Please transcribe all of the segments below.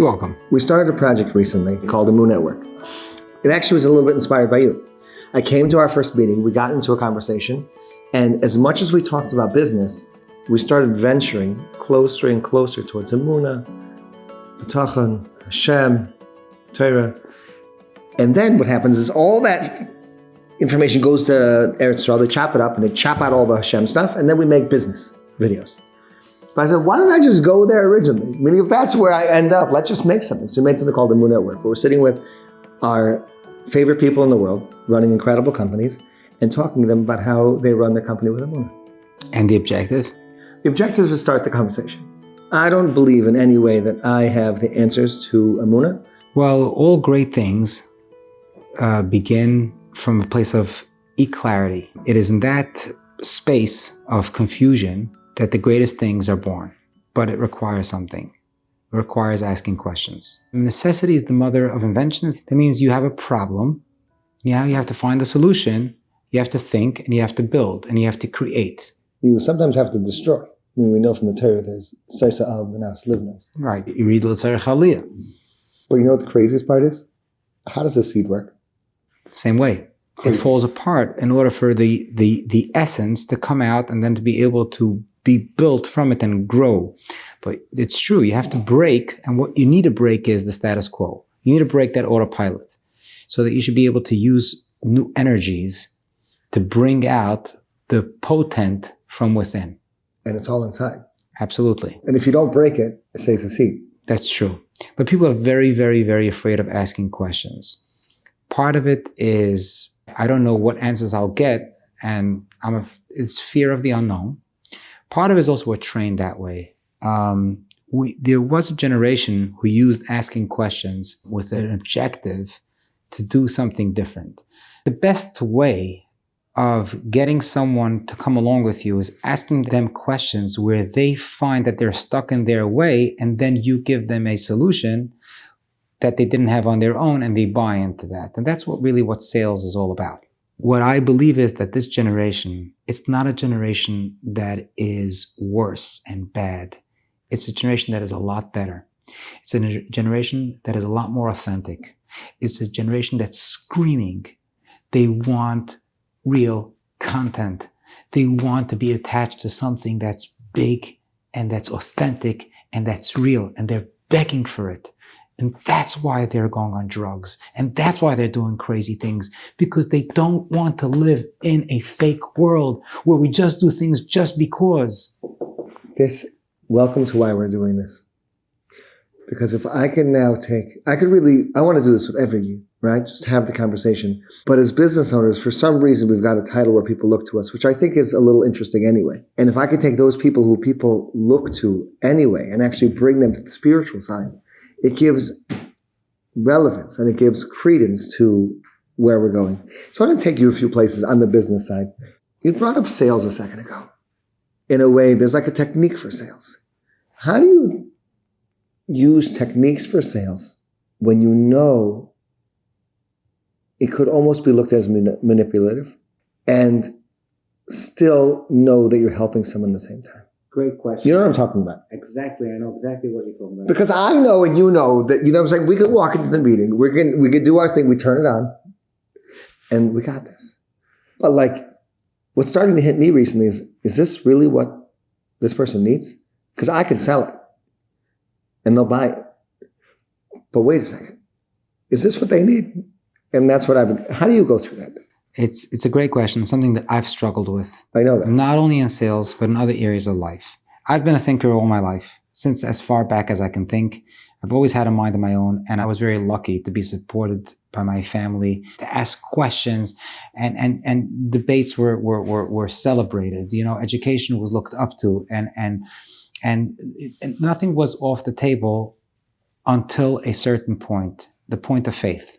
You're welcome. We started a project recently called Emunah Network. It actually was a little bit inspired by you. I came to our first meeting, we got into a conversation, and as much as we talked about business, we started venturing closer and closer towards Emunah, Bitachon, Hashem, Torah. And then what happens is all that information goes to Eretz Yisrael, they chop it up and they chop out all the Hashem stuff, and then we make business videos. But I said, why don't I just go there originally? Meaning, if that's where I end up, let's just make something. So we made something called the Emunah Network, where we're sitting with our favorite people in the world, running incredible companies, and talking to them about how they run their company with Emunah. And the objective? The objective is to start the conversation. I don't believe in any way that I have the answers to Emunah. Well, all great things begin from a place of clarity. It is in that space of confusion that the greatest things are born. But it requires something. It requires asking questions. Necessity is the mother of inventions. That means you have a problem. Now you have to find a solution. You have to think, and you have to build, and you have to create. You sometimes have to destroy. I mean, we know from the Torah there's Soisa Al Benas Livnos. Right. You read L'Tzarech Aliyah. But you know what the craziest part is? How does a seed work? Same way. Crazy. It falls apart in order for the essence to come out and then to be able to be built from it and grow. But it's true, you have to break, and what you need to break is the status quo. You need to break that autopilot so that you should be able to use new energies to bring out the potent from within. And it's all inside. Absolutely. And if you don't break it, it stays a seed. That's true. But people are very, very, very afraid of asking questions. Part of it is, I don't know what answers I'll get, and it's fear of the unknown. Part of it is also we're trained that way. There was a generation who used asking questions with an objective to do something different. The best way of getting someone to come along with you is asking them questions where they find that they're stuck in their way, and then you give them a solution that they didn't have on their own, and they buy into that. And that's what sales is all about. What I believe is that this generation, it's not a generation that is worse and bad. It's a generation that is a lot better. It's a generation that is a lot more authentic. It's a generation that's screaming. They want real content. They want to be attached to something that's big and that's authentic and that's real, and they're begging for it. And that's why they're going on drugs. And that's why they're doing crazy things, because they don't want to live in a fake world where we just do things just because. Welcome to why we're doing this. Because if I can now I want to do this with every youth, right? Just have the conversation. But as business owners, for some reason, we've got a title where people look to us, which I think is a little interesting anyway. And if I could take those people who people look to anyway and actually bring them to the spiritual side, it gives relevance and it gives credence to where we're going. So I want to take you a few places on the business side. You brought up sales a second ago. In a way, there's like a technique for sales. How do you use techniques for sales when you know it could almost be looked at as manipulative and still know that you're helping someone at the same time? Great question. You know what I'm talking about? Exactly. I know exactly what you're talking about. Because I know and you know that, you know what I'm saying? We could walk into the meeting. We could do our thing. We turn it on and we got this. But like, what's starting to hit me recently is this really what this person needs? Because I could sell it and they'll buy it. But wait a second. Is this what they need? And that's what how do you go through that? It's a great question, something that I've struggled with. I know that. Not only in sales, but in other areas of life. I've been a thinker all my life, since as far back as I can think. I've always had a mind of my own, and I was very lucky to be supported by my family, to ask questions, and debates were celebrated. You know, education was looked up to, and nothing was off the table until a certain point, the point of faith.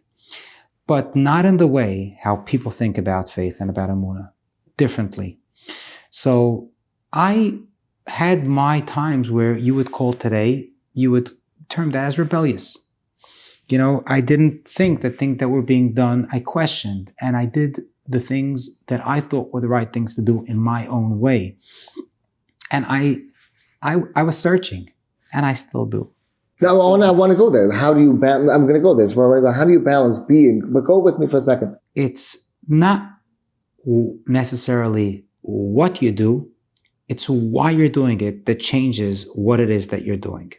But not in the way how people think about faith and about Emunah, differently. So I had my times where you would call today, you would term that as rebellious. You know, I didn't think the things that were being done, I questioned, and I did the things that I thought were the right things to do in my own way. And I was searching, and I still do. No, I want to go there. How do you balance? I'm going to go there. That's where I want to go. How do you balance being? But go with me for a second. It's not necessarily what you do, it's why you're doing it that changes what it is that you're doing.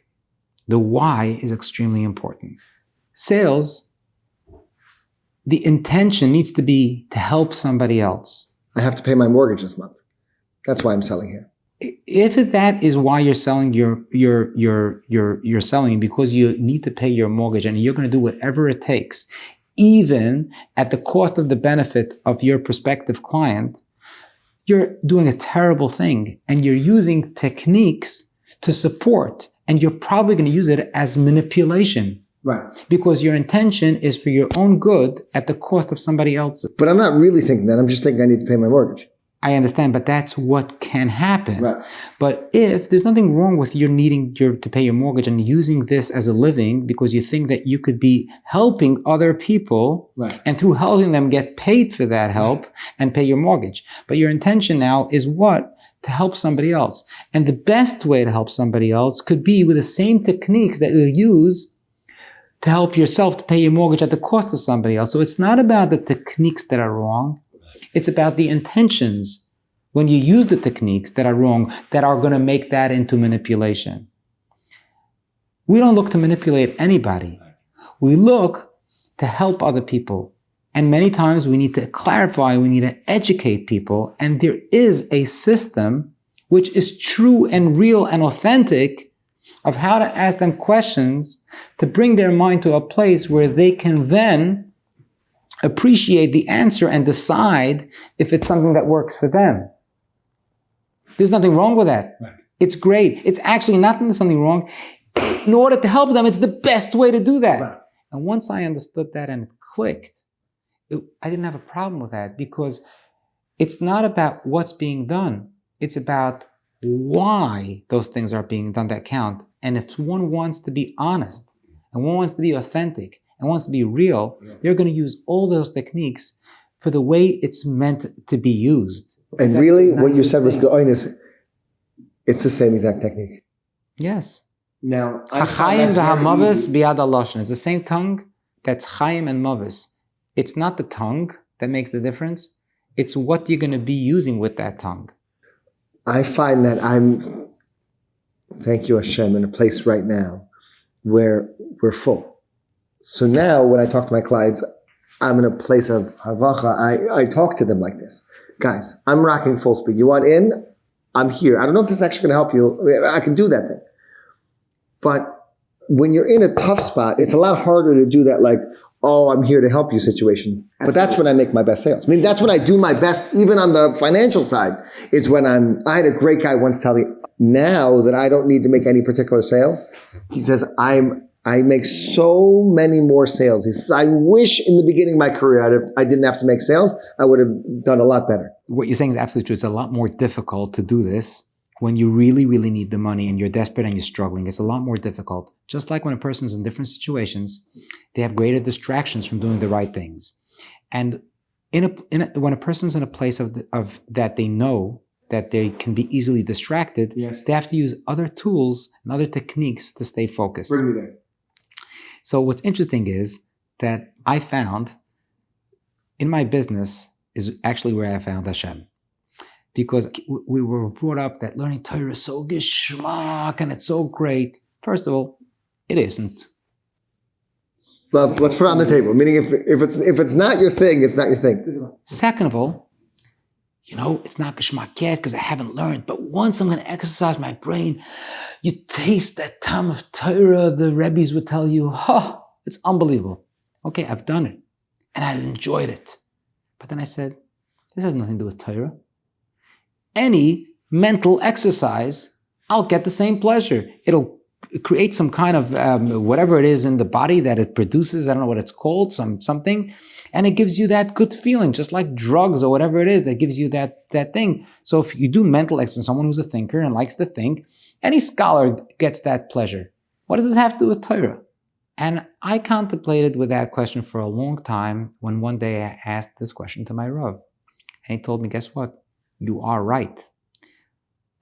The why is extremely important. Sales, the intention needs to be to help somebody else. I have to pay my mortgage this month. That's why I'm selling here. If that is why you're selling, you're selling because you need to pay your mortgage and you're going to do whatever it takes, even at the cost of the benefit of your prospective client, you're doing a terrible thing and you're using techniques to support, and you're probably going to use it as manipulation. Right. Because your intention is for your own good at the cost of somebody else's. But I'm not really thinking that. I'm just thinking I need to pay my mortgage. I understand, but that's what can happen. Right. But if there's nothing wrong with you needing to pay your mortgage and using this as a living because you think that you could be helping other people, right, and through helping them get paid for that help and pay your mortgage. But your intention now is what? To help somebody else. And the best way to help somebody else could be with the same techniques that you use to help yourself to pay your mortgage at the cost of somebody else. So it's not about the techniques that are wrong. It's about the intentions when you use the techniques that are wrong, that are going to make that into manipulation. We don't look to manipulate anybody. We look to help other people. And many times we need to clarify, we need to educate people. And there is a system which is true and real and authentic of how to ask them questions to bring their mind to a place where they can then appreciate the answer and decide if it's something that works for them. There's nothing wrong with that. Right. It's great. It's actually not something wrong. In order to help them, it's the best way to do that. Right. And once I understood that and it clicked, I didn't have a problem with that, because it's not about what's being done. It's about why those things are being done that count. And if one wants to be honest and one wants to be authentic and wants to be real, they're going to use all those techniques for the way it's meant to be used. And really, what you said was good. It's the same exact technique. Yes. Now, Hachayim v'hamavis biyad halashon. It's the same tongue that's chayim and mavis. It's not the tongue that makes the difference. It's what you're going to be using with that tongue. I find that I'm, thank you Hashem, in a place right now where we're full. So now when I talk to my clients, I'm in a place of havacha. I talk to them like this. Guys, I'm rocking full speed. You want in? I'm here. I don't know if this is actually going to help you. I can do that thing. But when you're in a tough spot, it's a lot harder to do that like, oh, I'm here to help you situation. But that's when I make my best sales. I mean, that's when I do my best, even on the financial side, is when I had a great guy once tell me, now that I don't need to make any particular sale, he says, I make so many more sales. He says, I wish in the beginning of my career I didn't have to make sales. I would have done a lot better. What you're saying is absolutely true. It's a lot more difficult to do this when you really, really need the money and you're desperate and you're struggling. It's a lot more difficult. Just like when a person's in different situations, they have greater distractions from doing the right things. And when a person's in a place of that they know that they can be easily distracted, yes, they have to use other tools and other techniques to stay focused. Bring me there. So what's interesting is that I found in my business is actually where I found Hashem. Because we were brought up that learning Torah is so geschmack and it's so great. First of all, it isn't. Love, let's put it on the table. Meaning if it's not your thing, it's not your thing. Second of all, it's not geschmack yet because I haven't learned. But once I'm going to exercise my brain, you taste that time of Torah, the Rebbes would tell you, it's unbelievable. Okay, I've done it. And I've enjoyed it. But then I said, this has nothing to do with Torah. Any mental exercise, I'll get the same pleasure. It'll create some kind of whatever it is in the body that it produces. I don't know what it's called, something. And it gives you that good feeling, just like drugs or whatever it is that gives you that thing. So if you do mental exercise, someone who's a thinker and likes to think, any scholar gets that pleasure. What does this have to do with Torah? And I contemplated with that question for a long time when one day I asked this question to my Rav. And he told me, guess what? You are right.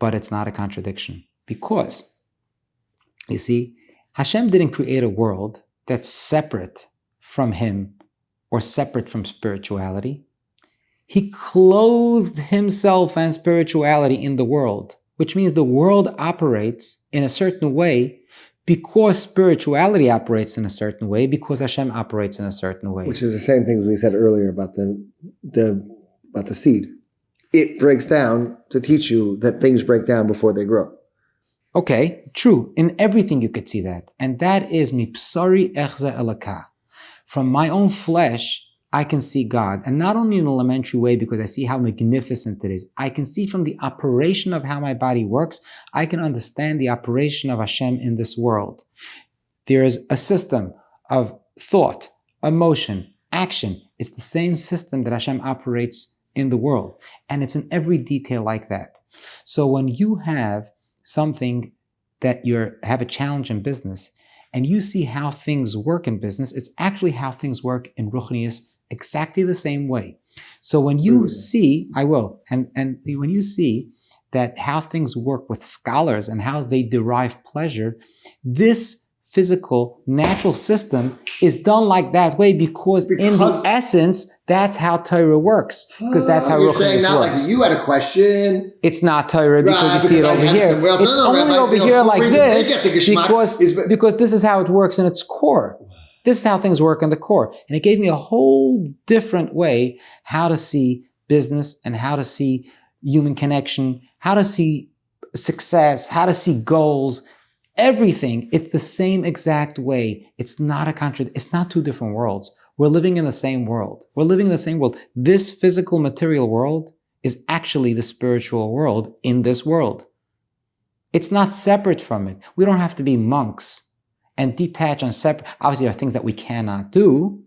But it's not a contradiction. Because, you see, Hashem didn't create a world that's separate from him or separate from spirituality. He clothed himself and spirituality in the world, which means the world operates in a certain way because spirituality operates in a certain way, because Hashem operates in a certain way. Which is the same thing we said earlier about the seed. It breaks down to teach you that things break down before they grow. Okay, true. In everything you could see that. And that is mipsari echze elaka. From my own flesh, I can see God. And not only in an elementary way because I see how magnificent it is. I can see from the operation of how my body works, I can understand the operation of Hashem in this world. There is a system of thought, emotion, action. It's the same system that Hashem operates in the world. And it's in every detail like that. So when you have something that you have a challenge in business and you see how things work in business, it's actually how things work in Ruchnius exactly the same way. So when you see, and when you see that how things work with scholars and how they derive pleasure, this physical, natural system is done like that way because in the essence, that's how Torah works. Because that's how Ruchnius works. Like you had a question. It's not Torah because you see it over here. It's only over here like this because this is how it works in its core. This is how things work in the core. And it gave me a whole different way how to see business and how to see human connection, how to see success, how to see goals, everything. It's the same exact way. It's not a contradiction. It's not two different worlds. We're living in the same world. We're living in the same world. This physical material world is actually the spiritual world in this world. It's not separate from it. We don't have to be monks and detach and separate. Obviously, there are things that we cannot do,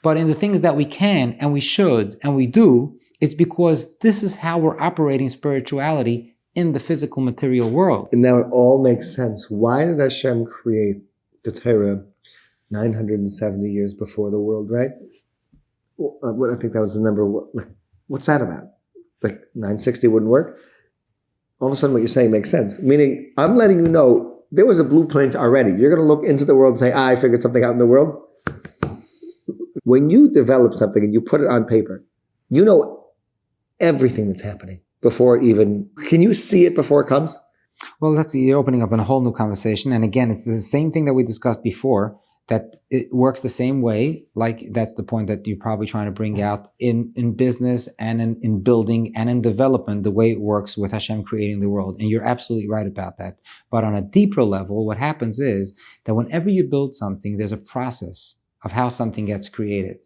but in the things that we can and we should and we do, it's because this is how we're operating spirituality in the physical material world. And now it all makes sense. Why did Hashem create the Torah 970 years before the world, right? Well, I think that was the number. What's that about? Like 960 wouldn't work? All of a sudden what you're saying makes sense. Meaning, I'm letting you know there was a blueprint already. You're going to look into the world and say, I figured something out in the world. When you develop something and you put it on paper, you know everything that's happening before even, can you see it before it comes? Well, you're opening up a whole new conversation. And again, it's the same thing that we discussed before, that it works the same way. Like that's the point that you're probably trying to bring out in business and in building and in development, the way it works with Hashem creating the world. And you're absolutely right about that. But on a deeper level, what happens is that whenever you build something, there's a process of how something gets created.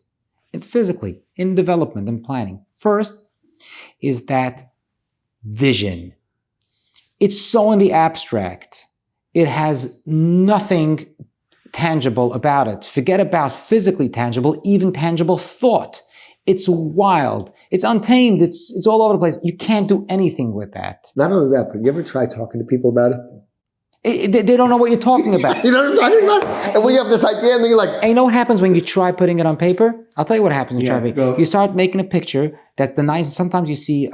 And physically, in development and planning. First is that vision. It's so in the abstract. It has nothing tangible about it. Forget about physically tangible, even tangible thought. It's wild. It's untamed. It's all over the place. You can't do anything with that. Not only that, but you ever try talking to people about it? They don't know what you're talking about. You know what I'm talking about? And when you have this idea and then you're like... And you know what happens when you try putting it on paper? I'll tell you what happens when you try. You start making a picture that's the nice... Sometimes you see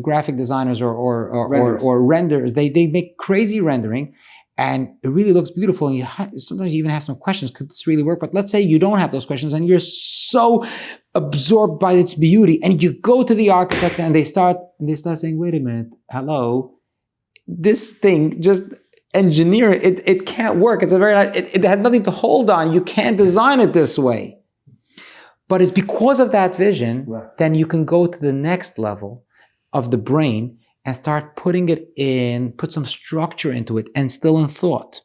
graphic designers or renders. They make crazy rendering and it really looks beautiful. And sometimes you even have some questions. Could this really work? But let's say you don't have those questions and you're so absorbed by its beauty and you go to the architect and they start saying, wait a minute, hello, this thing just... engineer it can't work. It's it has nothing to hold on. You can't design it this way. But it's because of that vision, then you can go to the next level of the brain and start putting it in, put some structure into it and still in thought.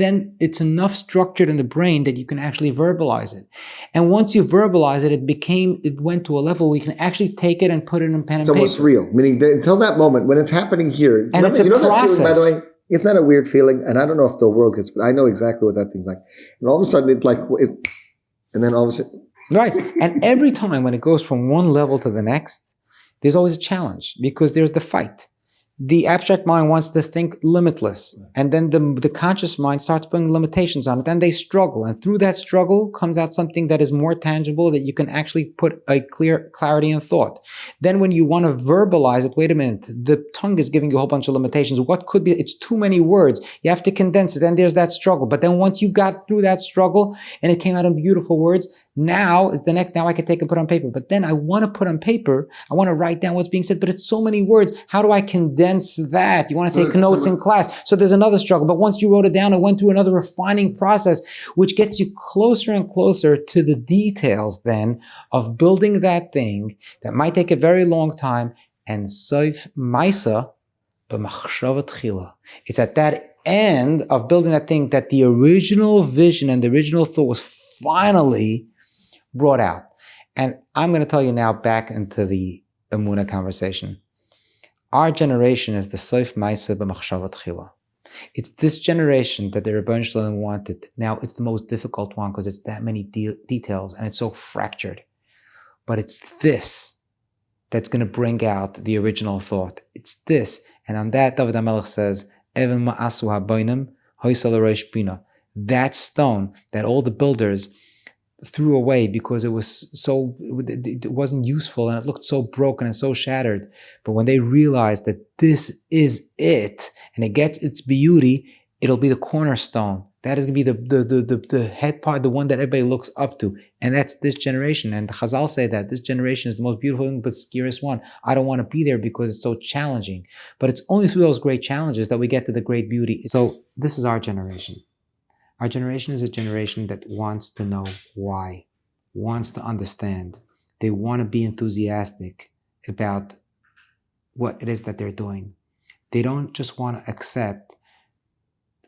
Then it's enough structured in the brain that you can actually verbalize it. And once you verbalize it, it went to a level where you can actually take it and put it in pen and paper. It's almost real. Meaning until that moment, when it's happening here. And it's a process. That feeling, by the way, it's not a weird feeling, and I don't know if the world gets, but I know exactly what that thing's like. And all of a sudden, it's like, and then all of a sudden... Right. And every time when it goes from one level to the next, there's always a challenge because there's the fight. The abstract mind wants to think limitless. And then the conscious mind starts putting limitations on it. Then they struggle. And through that struggle comes out something that is more tangible, that you can actually put a clear clarity in thought. Then when you want to verbalize it, wait a minute, the tongue is giving you a whole bunch of limitations. What could be, it's too many words. You have to condense it. Then there's that struggle. But then once you got through that struggle and it came out in beautiful words, now is the next, now I can take and put on paper. But then I want to put on paper, I want to write down what's being said, but it's so many words. How do I condense that? You want to take notes in class. So there's another struggle. But once you wrote it down, it went through another refining process, which gets you closer and closer to the details then of building that thing that might take a very long time. And soif maisa b'machshava tchila. It's at that end of building that thing that the original vision and the original thought was finally brought out. And I'm going to tell you now back into the Emunah conversation. Our generation is the soif maisa b'machshava tchila. It's this generation that the Rebbeinu Shalom wanted. Now, it's the most difficult one because it's that many details and it's so fractured. But it's this that's going to bring out the original thought. It's this. And on that, David HaMelech says, Even ma'asu haboinim, hoysal reish bina. That stone that all the builders threw away because it wasn't useful and it looked so broken and so shattered. But when they realized that this is it and it gets its beauty, it'll be the cornerstone. That is going to be the head part, the one that everybody looks up to. And that's this generation. And the Chazal say that this generation is the most beautiful but scariest one. I don't want to be there because it's so challenging. But it's only through those great challenges that we get to the great beauty. So this is our generation. Our generation is a generation that wants to know why, wants to understand. They want to be enthusiastic about what it is that they're doing. They don't just want to accept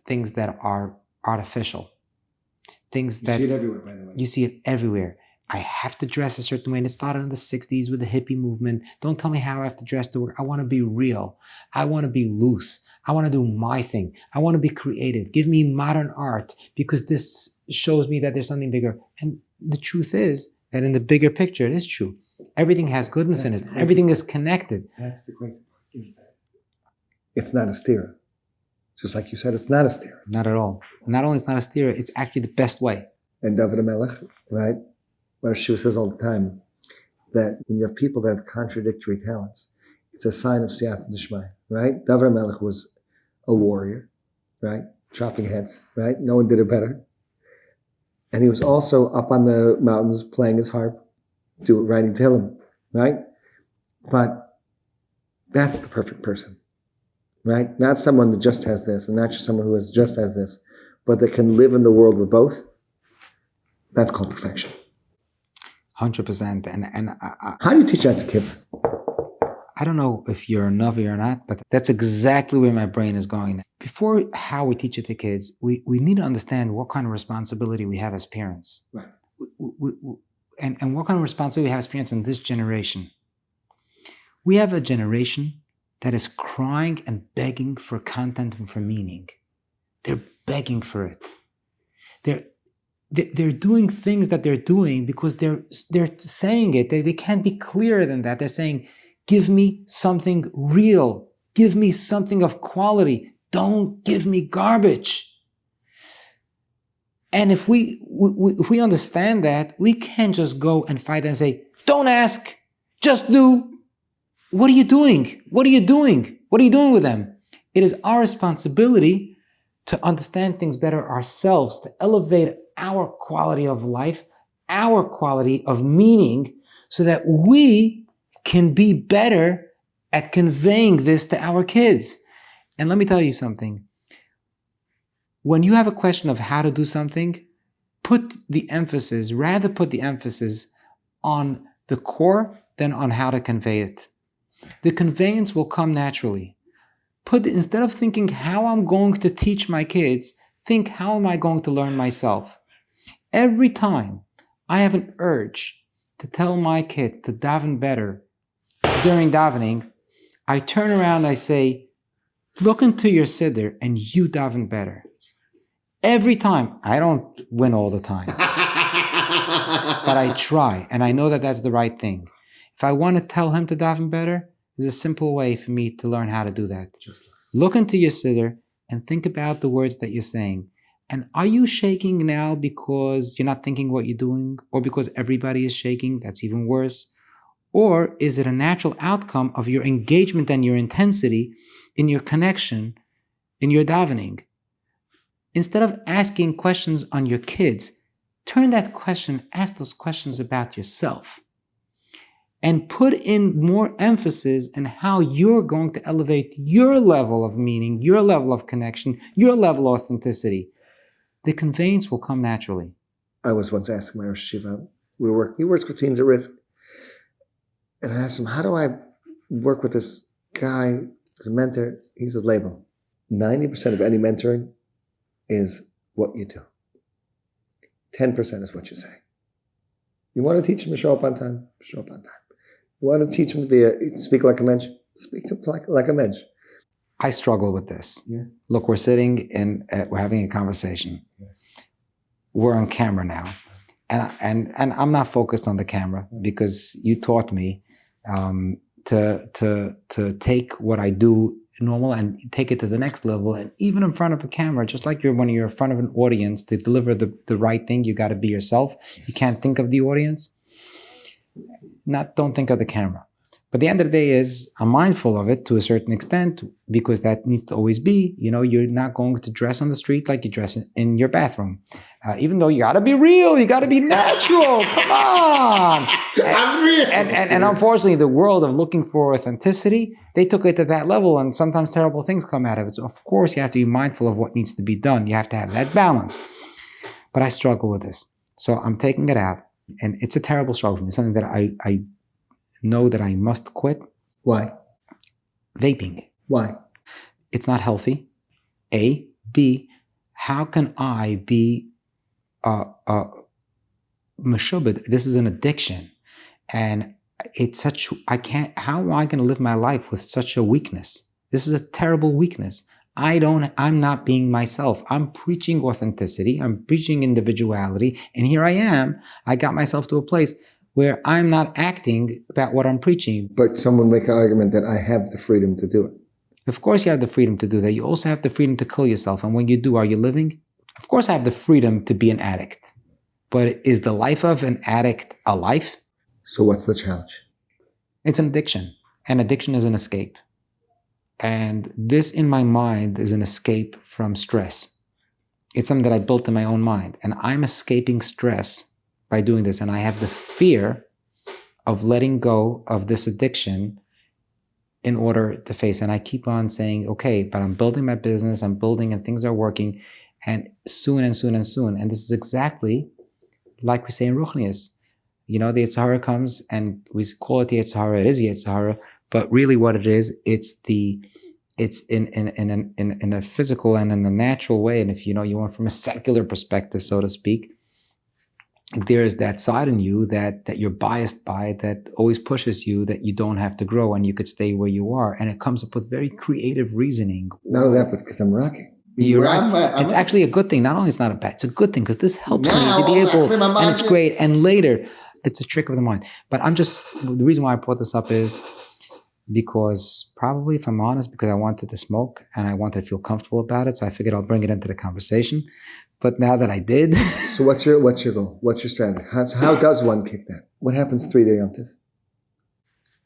things that are artificial. Things that you see it everywhere, by the way. You see it everywhere. I have to dress a certain way. And it started in the 60s with the hippie movement. Don't tell me how I have to dress to work. I want to be real. I want to be loose. I want to do my thing. I want to be creative. Give me modern art because this shows me that there's something bigger. And the truth is that in the bigger picture, it is true. Everything has goodness in it. Everything is connected. That's the crazy part, is that it's not a stira. Just like you said, it's not a stira. Not at all. Not only it's not a stira, it's actually the best way. And David HaMelech, right? Shua says all the time that when you have people that have contradictory talents, it's a sign of siyat d'shmaya, right? David HaMelech was a warrior, right? Chopping heads, right? No one did it better. And he was also up on the mountains playing his harp, writing Tehillim, right? But that's the perfect person, right? Not someone that just has this, and not just someone who just has this, but that can live in the world with both. That's called perfection. 100%. And how do you teach that to kids? I don't know if you're a Navi or not, but that's exactly where my brain is going. Before how we teach it to kids, we need to understand what kind of responsibility we have as parents. Right. And what kind of responsibility we have as parents in this generation. We have a generation that is crying and begging for content and for meaning. They're begging for it. They're doing things that they're doing because they're saying it. They can't be clearer than that. They're saying, give me something real. Give me something of quality. Don't give me garbage. And if we understand that, we can't just go and fight and say, don't ask, just do. What are you doing? What are you doing? What are you doing with them? It is our responsibility to understand things better ourselves, to elevate our quality of life, our quality of meaning, so that we can be better at conveying this to our kids. And let me tell you something. When you have a question of how to do something, rather put the emphasis on the core than on how to convey it. The conveyance will come naturally. Instead of thinking how I'm going to teach my kids, think how am I going to learn myself? Every time I have an urge to tell my kids to daven better during davening, I turn around and I say, look into your siddur and you daven better. Every time. I don't win all the time. But I try, and I know that that's the right thing. If I want to tell him to daven better, There's a simple way for me to learn how to do that. Look into your siddur and think about the words that you're saying. And are you shaking now because you're not thinking what you're doing, or because everybody is shaking? That's even worse. Or is it a natural outcome of your engagement and your intensity in your connection, in your davening? Instead of asking questions on your kids, turn that question, ask those questions about yourself. And put in more emphasis in how you're going to elevate your level of meaning, your level of connection, your level of authenticity. The conveyance will come naturally. I was once asking my Rosh Yeshiva, he works with teens at risk. And I asked him, how do I work with this guy as a mentor? He says, Laibel, 90% of any mentoring is what you do. 10% is what you say. You want to teach him to show up on time? Show up on time. You want to teach him to speak like a mensch? Speak to him like a mensch. I struggle with this. Yeah. Look, we're sitting and we're having a conversation. Yeah. We're on camera now. And I'm not focused on the camera because you taught me to take what I do normal and take it to the next level. And even in front of a camera, just like when you're in front of an audience, to deliver the right thing, you got to be yourself. Yes. You can't think of the audience. Don't think of the camera. But the end of the day is, I'm mindful of it to a certain extent because that needs to always be. You're not going to dress on the street like you dress in your bathroom. Even though you got to be real, you got to be natural. Come on. And unfortunately, the world of looking for authenticity, they took it to that level, and sometimes terrible things come out of it. So of course, you have to be mindful of what needs to be done. You have to have that balance. But I struggle with this. So I'm taking it out. And it's a terrible struggle for me. Something that I know that I must quit. Why? Vaping. Why? It's not healthy. A. B. How can I be meshubed? This is an addiction. And it's how am I going to live my life with such a weakness? This is a terrible weakness. I'm not being myself. I'm preaching authenticity. I'm preaching individuality. And here I am. I got myself to a place where I'm not acting about what I'm preaching. But someone make an argument that I have the freedom to do it. Of course you have the freedom to do that. You also have the freedom to kill yourself. And when you do, are you living? Of course I have the freedom to be an addict. But is the life of an addict a life? So what's the challenge? It's an addiction. And addiction is an escape. And this in my mind is an escape from stress. It's something that I built in my own mind. And I'm escaping stress by doing this. And I have the fear of letting go of this addiction in order to face. And I keep on saying, okay, but I'm building my business, I'm building and things are working. And soon and soon and soon. And this is exactly like we say in Ruchnius. The Yetzer Hara comes and we call it the Yetzer Hara. It is the Yetzer Hara. But really what it is, it's in a physical and in a natural way. And if you want from a secular perspective, so to speak, there is that side in you that you're biased by, that always pushes you, that you don't have to grow and you could stay where you are. And it comes up with very creative reasoning. Not only that, but because I'm rocking. You're right. It's actually a good thing. Not only it's not a bad, it's a good thing because this helps me to be able, and it's great. And later, it's a trick of the mind. But the reason why I brought this up is because probably, if I'm honest, because I wanted to smoke and I wanted to feel comfortable about it. So I figured I'll bring it into the conversation. But now that I did. So what's your goal? What's your strategy? How does one kick that? What happens 3-day Yom Tov?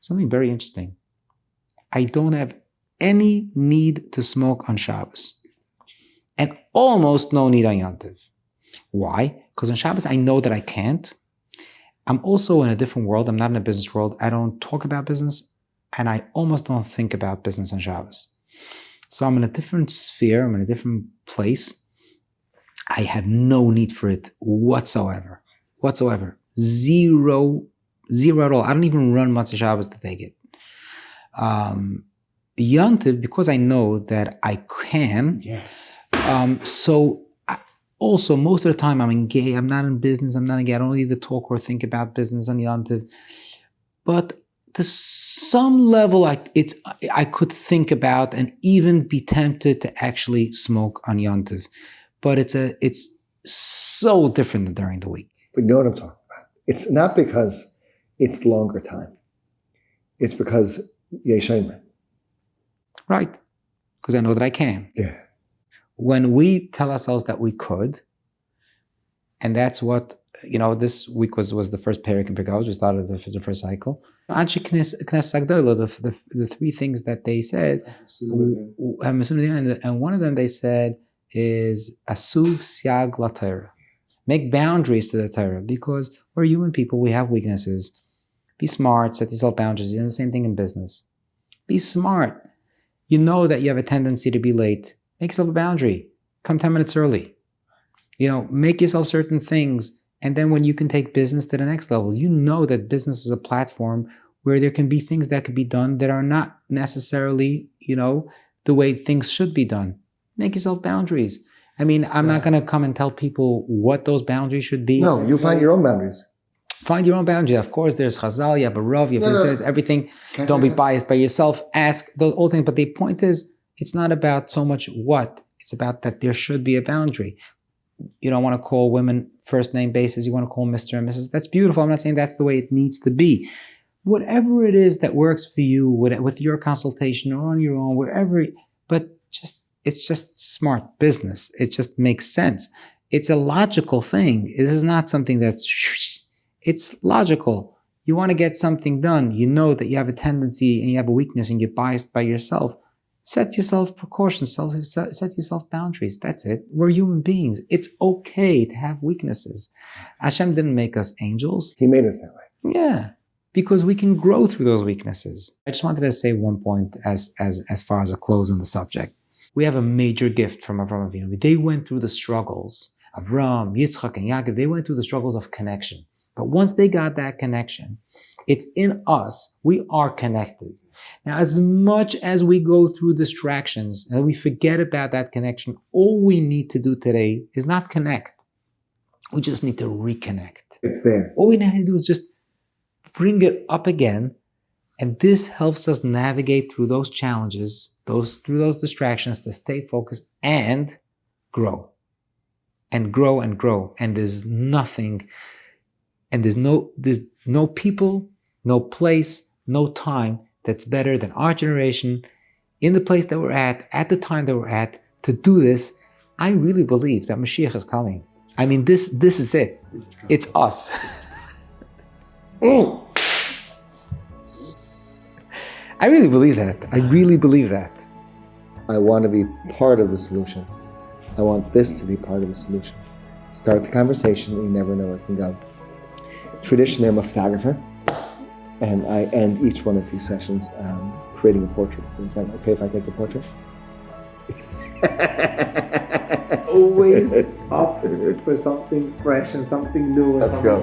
Something very interesting. I don't have any need to smoke on Shabbos. And almost no need on Yom Tov. Why? Because on Shabbos, I know that I can't. I'm also in a different world. I'm not in a business world. I don't talk about business. And I almost don't think about business on Shabbos. So I'm in a different sphere. I'm in a different place. I have no need for it whatsoever. Zero at all. I don't even run Motzei Shabbos to take it. Yom Tov, because I know that I can. Yes. Also, most of the time I'm engaged. I'm not in business. I don't either talk or think about business on Yom Tov. But to some level, I could think about and even be tempted to actually smoke on Yom Tov. But it's so different than during the week. But you know what I'm talking about. It's not because it's longer time. It's because yearning. Right. Because I know that I can. Yeah. When we tell ourselves that we could, and that's what, this week was the first parak in Pirkei Avos. We started the first cycle. The three things that they said, and one of them they said is asu siag la Torah. Make boundaries to the Torah, because we're human people, we have weaknesses. Be smart, set yourself boundaries. And the same thing in business. Be smart. You know that you have a tendency to be late. Make yourself a boundary. Come 10 minutes early. Make yourself certain things. And then when you can take business to the next level, you know that business is a platform where there can be things that could be done that are not necessarily, the way things should be done. Make yourself boundaries. I'm not going to come and tell people what those boundaries should be. No, you find your own boundaries. Find your own boundaries. Of course, there's Chazal, you have a Rav, you have everything. Don't be biased by yourself. Ask those old things. But the point is, it's not about so much what. It's about that there should be a boundary. You don't want to call women first name basis. You want to call Mr. and Mrs. That's beautiful. I'm not saying that's the way it needs to be. Whatever it is that works for you with your consultation or on your own, wherever, but it's just smart business. It just makes sense. It's a logical thing. This is not something it's logical. You want to get something done. You know that you have a tendency and you have a weakness and you're biased by yourself. Set yourself precautions. Set yourself boundaries. That's it. We're human beings. It's okay to have weaknesses. Hashem didn't make us angels. He made us that way. Yeah. Because we can grow through those weaknesses. I just wanted to say one point as far as a close on the subject. We have a major gift from Avraham Avinu. They went through the struggles. Avram, Yitzchak, and Yaakov, they went through the struggles of connection. But once they got that connection, it's in us. We are connected. Now, as much as we go through distractions and we forget about that connection, all we need to do today is not connect. We just need to reconnect. It's there. All we need to do is just bring it up again. And this helps us navigate through those challenges, through those distractions, to stay focused and grow. And grow and grow. And there's nothing, and there's no people, no place, no time that's better than our generation, in the place that we're at the time that we're at, to do this. I really believe that Mashiach is coming. This is it. It's us. I really believe that. I really believe that. I want to be part of the solution. I want this to be part of the solution. Start the conversation, you never know where it can go. Traditionally, I'm a photographer, and I end each one of these sessions creating a portrait. Is that okay if I take the portrait? Always up for something fresh and something new. Let's go.